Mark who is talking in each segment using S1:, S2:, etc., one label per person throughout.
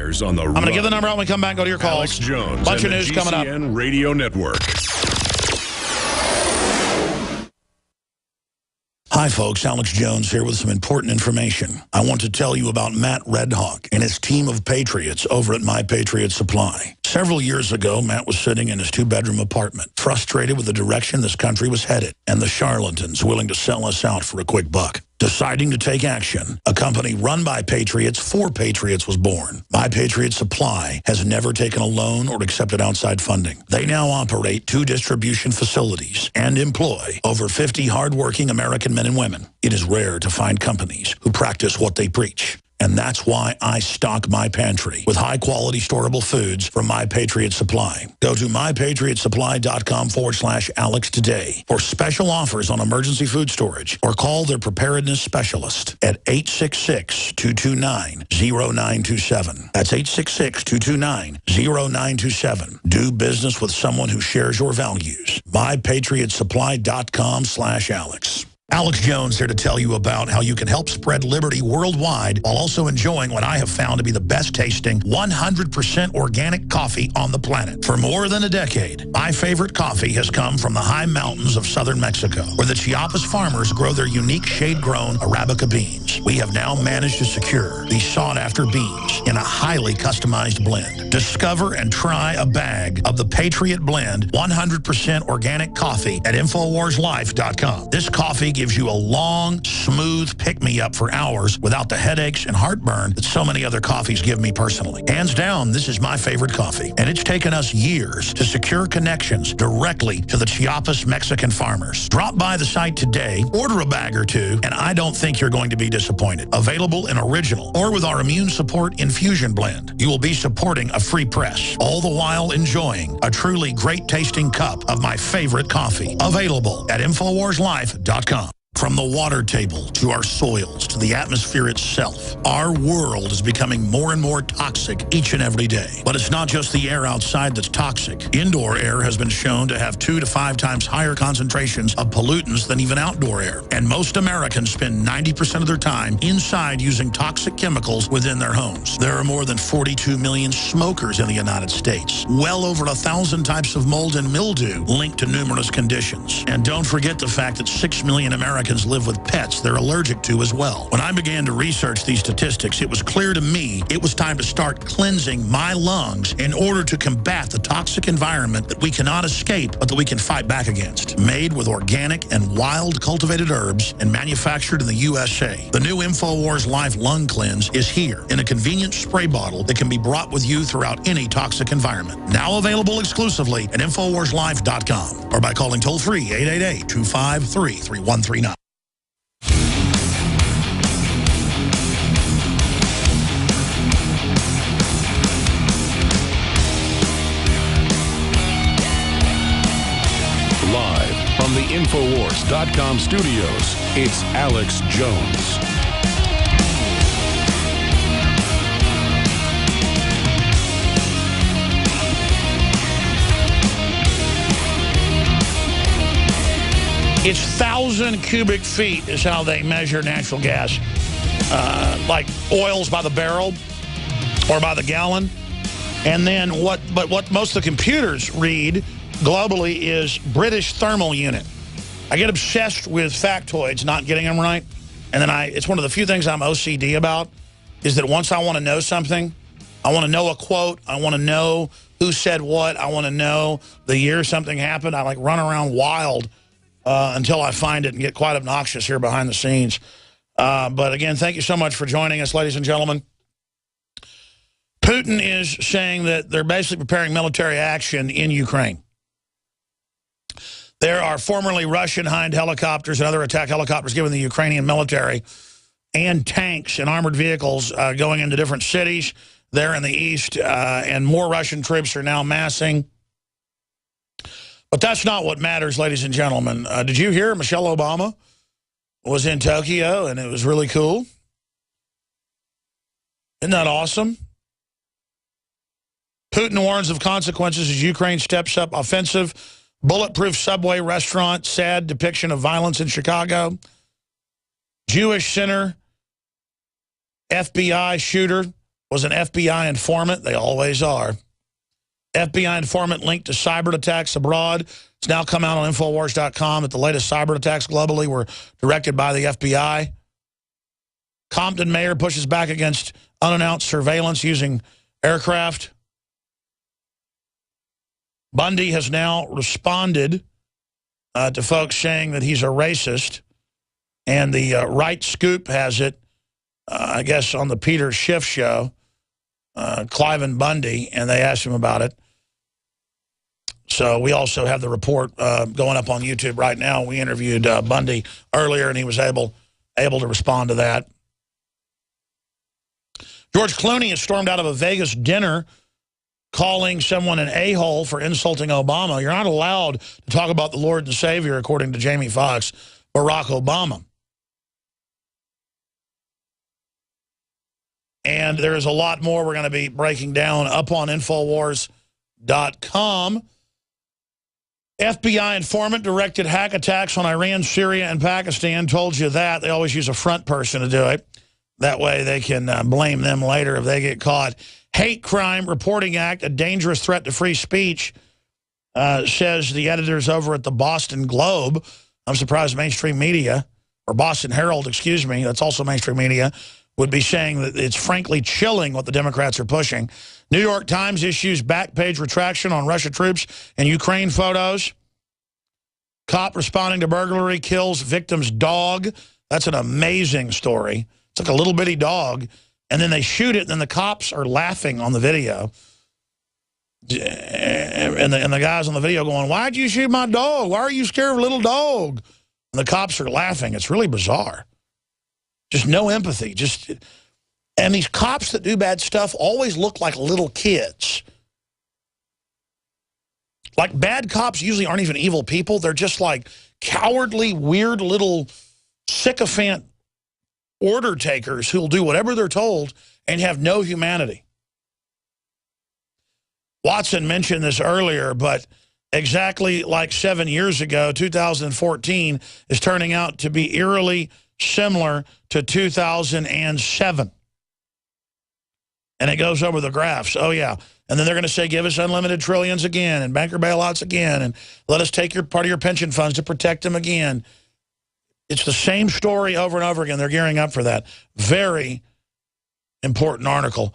S1: Fires on the
S2: I'm going to give the number out when we come back. Go to your calls.
S1: Alex Jones.
S2: Bunch of
S1: and
S2: news
S1: the
S2: coming up.
S1: GCN Radio Network.
S3: Hi, folks. Alex Jones here with some important information. I want to tell you about Matt Redhawk and his team of patriots over at My Patriot Supply. Several years ago, Matt was sitting in his two-bedroom apartment, frustrated with the direction this country was headed and the charlatans willing to sell us out for a quick buck. Deciding to take action, a company run by patriots for patriots was born. My Patriot Supply has never taken a loan or accepted outside funding. They now operate 2 distribution facilities and employ over 50 hardworking American men and women. It is rare to find companies who practice what they preach. And that's why I stock my pantry with high-quality storable foods from My Patriot Supply. Go to mypatriotsupply.com/Alex today for special offers on emergency food storage, or call their preparedness specialist at 866-229-0927. That's 866-229-0927. Do business with someone who shares your values. mypatriotsupply.com/Alex. Alex Jones here to tell you about how you can help spread liberty worldwide while also enjoying what I have found to be the best tasting 100% organic coffee on the planet. For more than a decade, my favorite coffee has come from the high mountains of southern Mexico, where the Chiapas farmers grow their unique shade-grown Arabica beans. We have now managed to secure these sought-after beans in a highly customized blend. Discover and try a bag of the Patriot Blend 100% organic coffee at InfoWarsLife.com. This coffee gives you a long, smooth pick-me-up for hours without the headaches and heartburn that so many other coffees give me personally. Hands down, this is my favorite coffee, and it's taken us years to secure connections directly to the Chiapas Mexican farmers. Drop by the site today, order a bag or two, and I don't think you're going to be disappointed. Available in original or with our Immune Support Infusion Blend. You will be supporting a free press, all the while enjoying a truly great-tasting cup of my favorite coffee. Available at InfoWarsLife.com. From the water table to our soils to the atmosphere itself, our world is becoming more and more toxic each and every day. But it's not just the air outside that's toxic. Indoor air has been shown to have 2 to 5 times higher concentrations of pollutants than even outdoor air. And most Americans spend 90% of their time inside using toxic chemicals within their homes. There are more than 42 million smokers in the United States. Well over 1,000 types of mold and mildew linked to numerous conditions. And don't forget the fact that 6 million Americans live with pets they're allergic to as well. When I began to research these statistics, it was clear to me it was time to start cleansing my lungs in order to combat the toxic environment that we cannot escape, but that we can fight back against. Made with organic and wild cultivated herbs and manufactured in the USA, the new InfoWars Life Lung Cleanse is here in a convenient spray bottle that can be brought with you throughout any toxic environment. Now available exclusively at InfoWarsLife.com or by calling toll-free 888-253-3139.
S1: Live from the Infowars.com studios, it's Alex Jones.
S2: It's 1,000 cubic feet is how they measure natural gas, like oils by the barrel or by the gallon. And then what most of the computers read globally is British thermal unit. I get obsessed with factoids, not getting them right. And then it's one of the few things I'm OCD about, is that once I want to know something, I want to know a quote, I want to know who said what, I want to know the year something happened. I like run around wild until I find it and get quite obnoxious here behind the scenes. But again, thank you so much for joining us, ladies and gentlemen. Putin is saying that they're basically preparing military action in Ukraine. There are formerly Russian Hind helicopters and other attack helicopters given the Ukrainian military, and tanks and armored vehicles going into different cities there in the east, and more Russian troops are now massing. But that's not what matters, ladies and gentlemen. Did you hear Michelle Obama was in Tokyo, and it was really cool? Isn't that awesome? Putin warns of consequences as Ukraine steps up offensive. Bulletproof subway restaurant, sad depiction of violence in Chicago. Jewish center, FBI shooter was an FBI informant. They always are. FBI informant linked to cyber attacks abroad. It's now come out on Infowars.com that the latest cyber attacks globally were directed by the FBI. Compton mayor pushes back against unannounced surveillance using aircraft. Bundy has now responded to folks saying that he's a racist. And the Right Scoop has it, I guess, on the Peter Schiff show, Cliven Bundy, and they asked him about it. So we also have the report going up on YouTube right now. We interviewed Bundy earlier, and he was able to respond to that. George Clooney has stormed out of a Vegas dinner calling someone an a-hole for insulting Obama. You're not allowed to talk about the Lord and Savior, according to Jamie Foxx, Barack Obama. And there is a lot more we're going to be breaking down up on Infowars.com. FBI informant directed hack attacks on Iran, Syria, and Pakistan. Told you that. They always use a front person to do it. That way they can blame them later if they get caught. Hate Crime Reporting Act, a dangerous threat to free speech, says the editors over at the Boston Globe. I'm surprised mainstream media, or Boston Herald, excuse me, that's also mainstream media, would be saying that it's frankly chilling what the Democrats are pushing. New York Times issues back page retraction on Russia troops and Ukraine photos. Cop responding to burglary kills victim's dog. That's an amazing story. It's like a little bitty dog. And then they shoot it, and then the cops are laughing on the video. And the guys on the video going, "Why'd you shoot my dog? Why are you scared of a little dog?" And the cops are laughing. It's really bizarre. Just no empathy. And these cops that do bad stuff always look like little kids. Like, bad cops usually aren't even evil people. They're just like cowardly, weird little sycophant order takers who'll do whatever they're told and have no humanity. Watson mentioned this earlier, but exactly like 7 years ago, 2014 is turning out to be eerily similar to 2007. And it goes over the graphs. Oh, yeah. And then they're going to say, give us unlimited trillions again and banker bailouts again and let us take your part of your pension funds to protect them again. It's the same story over and over again. They're gearing up for that. Very important article.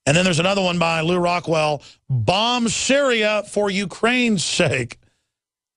S2: And then there's another one by Lou Rockwell. Bomb Syria for Ukraine's sake.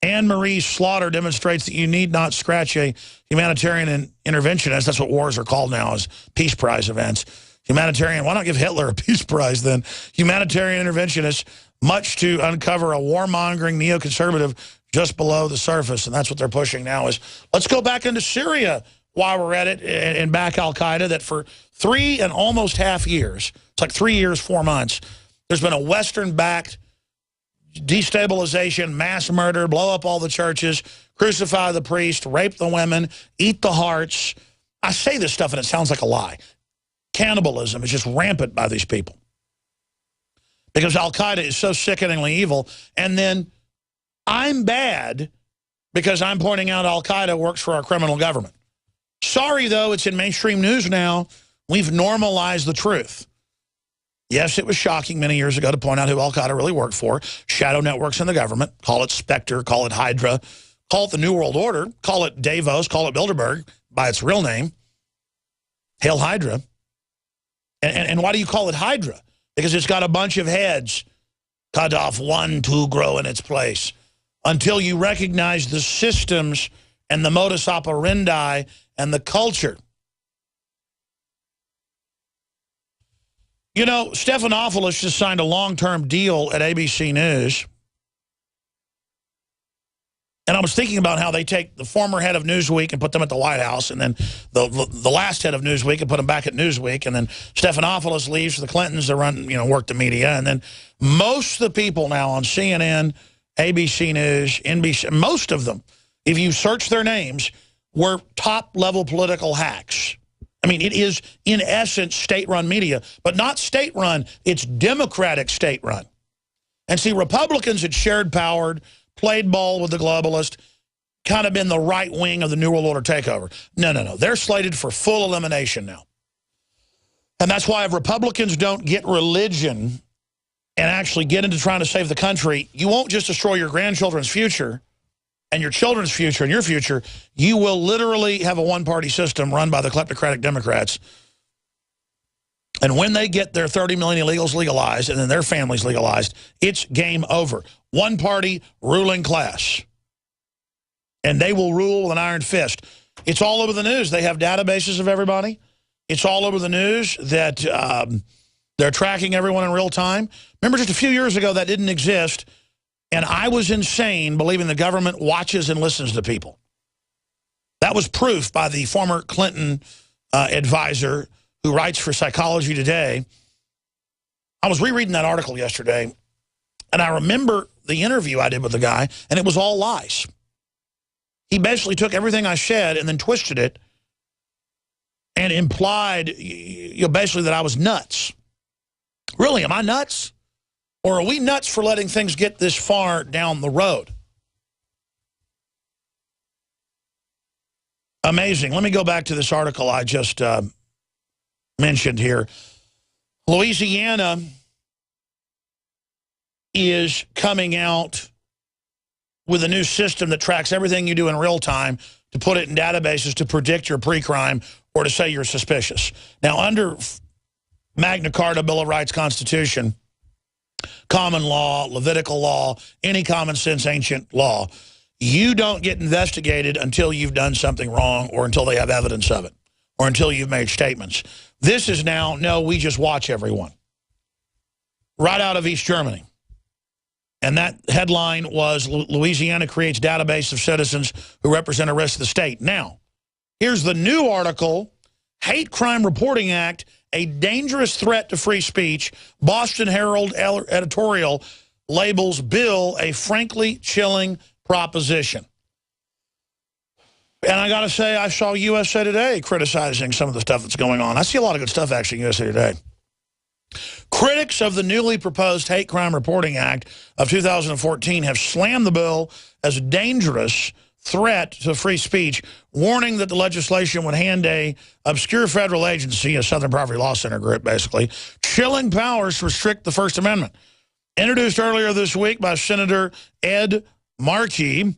S2: Anne-Marie Slaughter demonstrates that you need not scratch a humanitarian interventionist. That's what wars are called now, is Peace Prize events. Humanitarian, why not give Hitler a Peace Prize then? Humanitarian interventionist, much to uncover a warmongering neoconservative just below the surface, and that's what they're pushing now is, let's go back into Syria while we're at it and back al-Qaeda, that for 3 and almost half years, it's like 3 years, 4 months, there's been a Western-backed destabilization, mass murder, blow up all the churches, crucify the priest, rape the women, eat the hearts. I say this stuff and it sounds like a lie. Cannibalism is just rampant by these people. Because al-Qaeda is so sickeningly evil, and then I'm bad because I'm pointing out al-Qaeda works for our criminal government. Sorry, though, it's in mainstream news now. We've normalized the truth. Yes, it was shocking many years ago to point out who al-Qaeda really worked for. Shadow networks in the government. Call it Spectre, call it Hydra, call it the New World Order, call it Davos, call it Bilderberg by its real name. Hail Hydra. And why do you call it Hydra? Because it's got a bunch of heads cut off one to grow in its place. Until you recognize the systems and the modus operandi and the culture. You know, Stephanopoulos just signed a long-term deal at ABC News. And I was thinking about how they take the former head of Newsweek and put them at the White House, and then the last head of Newsweek and put them back at Newsweek, and then Stephanopoulos leaves for the Clintons to run, work the media. And then most of the people now on CNN, ABC News, NBC, most of them, if you search their names, were top-level political hacks. I mean, it is, in essence, state-run media, but not state-run. It's Democratic state-run. And see, Republicans had shared power, played ball with the globalist, kind of been the right wing of the New World Order takeover. No. They're slated for full elimination now. And that's why if Republicans don't get religion and actually get into trying to save the country, you won't just destroy your grandchildren's future and your children's future and your future. You will literally have a one-party system run by the kleptocratic Democrats. And when they get their 30 million illegals legalized and then their families legalized, it's game over. One party ruling class. And they will rule with an iron fist. It's all over the news. They have databases of everybody. It's all over the news that they're tracking everyone in real time. Remember just a few years ago that didn't exist, and I was insane believing the government watches and listens to people. That was proof by the former Clinton advisor who writes for Psychology Today. I was rereading that article yesterday, and I remember the interview I did with the guy, and it was all lies. He basically took everything I said and then twisted it and implied, basically that I was nuts. Really, am I nuts? Or are we nuts for letting things get this far down the road? Amazing. Let me go back to this article I just mentioned here. Louisiana is coming out with a new system that tracks everything you do in real time to put it in databases to predict your pre-crime or to say you're suspicious. Now, under Magna Carta, Bill of Rights, Constitution, common law, Levitical law, any common sense ancient law, you don't get investigated until you've done something wrong or until they have evidence of it or until you've made statements. This is now, no, we just watch everyone. Right out of East Germany. And that headline was, Louisiana creates database of citizens who represent a rest of the state. Now, here's the new article, Hate Crime Reporting Act, a dangerous threat to free speech. Boston Herald editorial labels bill a frankly chilling proposition. And I got to say, I saw USA Today criticizing some of the stuff that's going on. I see a lot of good stuff, actually, in USA Today. Critics of the newly proposed Hate Crime Reporting Act of 2014 have slammed the bill as a dangerous threat to free speech, warning that the legislation would hand a obscure federal agency, a Southern Poverty Law Center group, basically, chilling powers to restrict the First Amendment. Introduced earlier this week by Senator Ed Markey,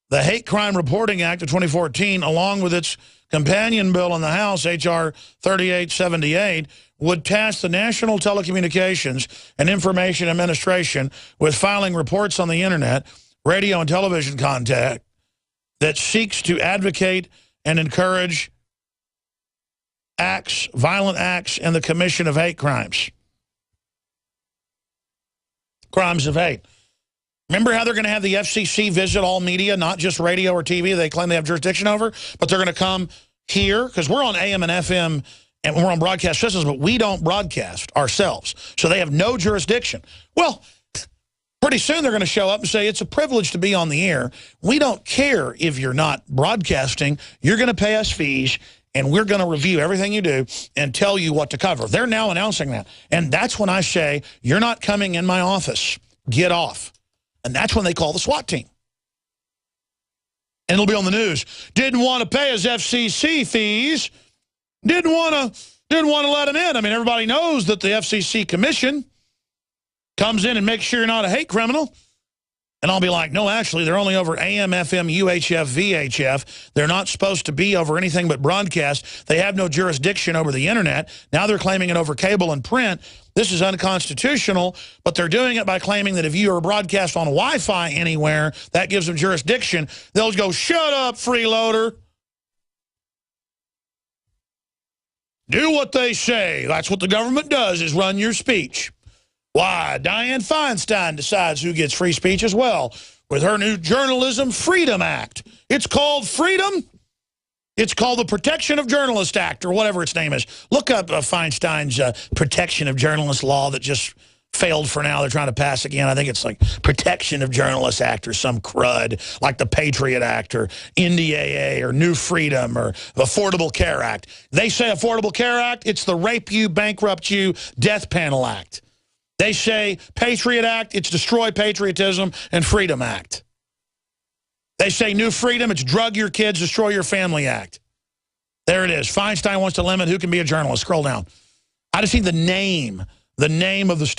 S2: the Hate Crime Reporting Act of 2014, along with its companion bill in the House, H.R. 3878, would task the National Telecommunications and Information Administration with filing reports on the Internet, radio, and television content that seeks to advocate and encourage acts, violent acts, and the commission of hate crimes. Crimes of hate. Remember how they're going to have the FCC visit all media, not just radio or TV they claim they have jurisdiction over, but they're going to come here, because we're on AM and FM, and we're on broadcast systems, but we don't broadcast ourselves. So they have no jurisdiction. Well, pretty soon they're going to show up and say, it's a privilege to be on the air. We don't care if you're not broadcasting. You're going to pay us fees, and we're going to review everything you do and tell you what to cover. They're now announcing that. And that's when I say, you're not coming in my office. Get off. And that's when they call the SWAT team. And it'll be on the news. Didn't want to pay his FCC fees. Didn't want to let him in. I mean, everybody knows that the FCC commission comes in and makes sure you're not a hate criminal. And I'll be like, no, actually, they're only over AM, FM, UHF, VHF. They're not supposed to be over anything but broadcast. They have no jurisdiction over the Internet. Now they're claiming it over cable and print. This is unconstitutional, but they're doing it by claiming that if you are broadcast on Wi-Fi anywhere, that gives them jurisdiction. They'll go, shut up, freeloader. Do what they say. That's what the government does, is run your speech. Why, Dianne Feinstein decides who gets free speech as well with her new Journalism Freedom Act. It's called Freedom. It's called the Protection of Journalists Act, or whatever its name is. Look up Feinstein's Protection of Journalists law that just failed for now. They're trying to pass again. I think it's like Protection of Journalists Act or some crud, like the Patriot Act or NDAA or New Freedom or Affordable Care Act. They say Affordable Care Act, it's the Rape You, Bankrupt You, Death Panel Act. They say Patriot Act, it's Destroy Patriotism and Freedom Act. They say New Freedom, it's Drug Your Kids, Destroy Your Family Act. There it is. Feinstein wants to limit who can be a journalist. Scroll down. I just need the name of the state.